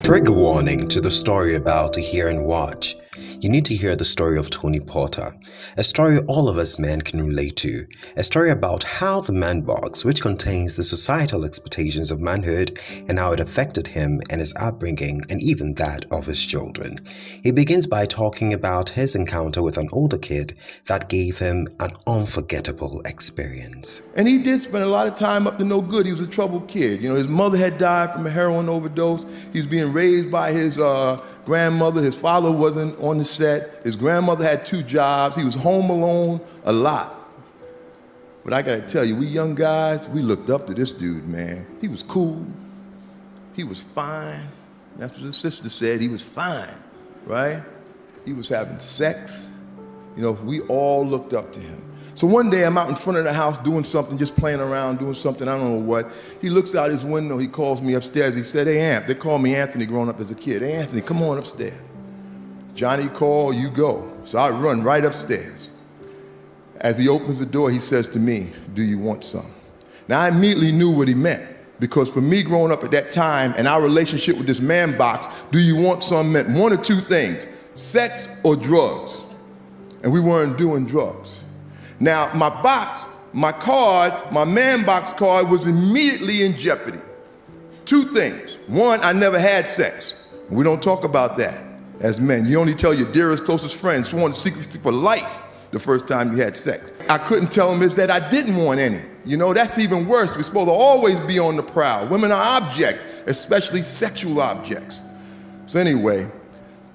Trigger warning to the story about to hear and watch. You need to hear the story of Tony Porter, a story all of us men can relate to, a story about how the man box, which contains the societal expectations of manhood and how it affected him and his upbringing and even that of his children. He begins by talking about his encounter with an older kid that gave him an unforgettable experience. And he did spend a lot of time up to no good. He was a troubled kid. You know, his mother had died from a heroin overdose. He was being raised by his grandmother. His father wasn't on the set. His grandmother had 2 jobs. He was home alone a lot. But I gotta tell you, we young guys, we looked up to this dude, man. He was cool. He was fine. That's what his sister said. He was fine, right? He was having sex. You know, we all looked up to him. So one day I'm out in front of the house doing something, just playing around, doing something, I don't know what. He looks out his window, he calls me upstairs. He said, "Hey, Amp," they called me Anthony growing up as a kid. "Hey, Anthony, come on upstairs." "Johnny called, you go." So I run right upstairs. As he opens the door, he says to me, "Do you want some?" Now I immediately knew what he meant, because for me growing up at that time and our relationship with this man box, "do you want some" meant one of 2 things, sex or drugs. And we weren't doing drugs. Now, my box, my card, my man box card was immediately in jeopardy. 2 things. One, I never had sex. We don't talk about that as men. You only tell your dearest, closest friends, sworn secrecy for life, the first time you had sex. I couldn't tell them is that I didn't want any. You know, that's even worse. We're supposed to always be on the prowl. Women are objects, especially sexual objects. So anyway,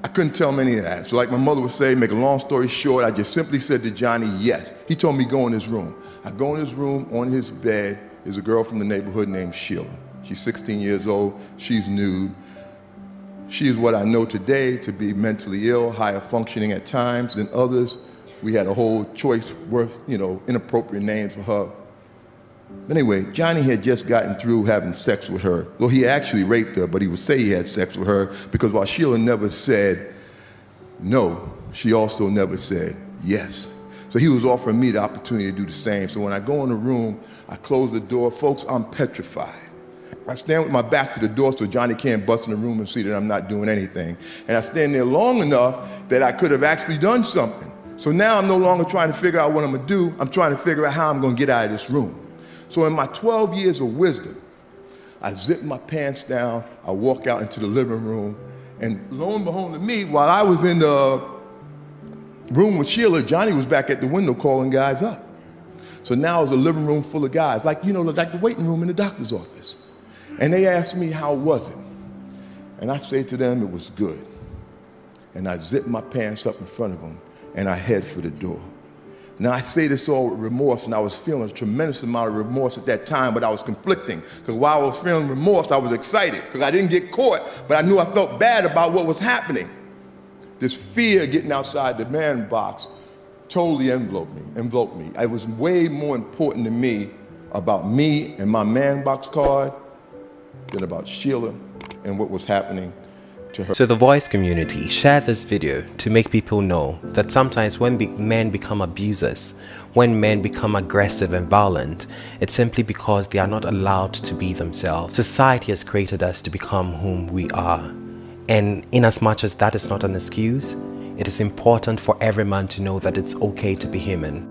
I couldn't tell him any of that. So like my mother would say, make a long story short, I just simply said to Johnny, yes. He told me go in his room. I go in his room, on his bed is a girl from the neighborhood named Sheila. She's 16 years old, she's nude. She is what I know today to be mentally ill, higher functioning at times than others. We had a whole choice worth, you know, inappropriate names for her. But anyway, Johnny had just gotten through having sex with her. Well, he actually raped her, but he would say he had sex with her because while Sheila never said no, she also never said yes. So he was offering me the opportunity to do the same. So when I go in the room, I close the door. Folks, I'm petrified. I stand with my back to the door so Johnny can't bust in the room and see that I'm not doing anything. And I stand there long enough that I could have actually done something. So now I'm no longer trying to figure out what I'm gonna do. I'm trying to figure out how I'm gonna get out of this room. So in my 12 years of wisdom, I zip my pants down, I walk out into the living room, and lo and behold to me, while I was in the room with Sheila, Johnny was back at the window calling guys up. So now it's a living room full of guys, like, you know, like the waiting room in the doctor's office. And they asked me, how was it? And I say to them, it was good. And I zip my pants up in front of them, and I head for the door. Now I say this all with remorse, and I was feeling a tremendous amount of remorse at that time, but I was conflicting, because while I was feeling remorse, I was excited, because I didn't get caught, but I knew I felt bad about what was happening. This fear getting outside the man box totally enveloped me. It was way more important to me about me and my man box card than about Sheila and what was happening to her. So the voice community, share this video to make people know that sometimes when men become abusers, when men become aggressive and violent, it's simply because they are not allowed to be themselves. Society has created us to become whom we are. And in as much as that is not an excuse, it is important for every man to know that it's okay to be human.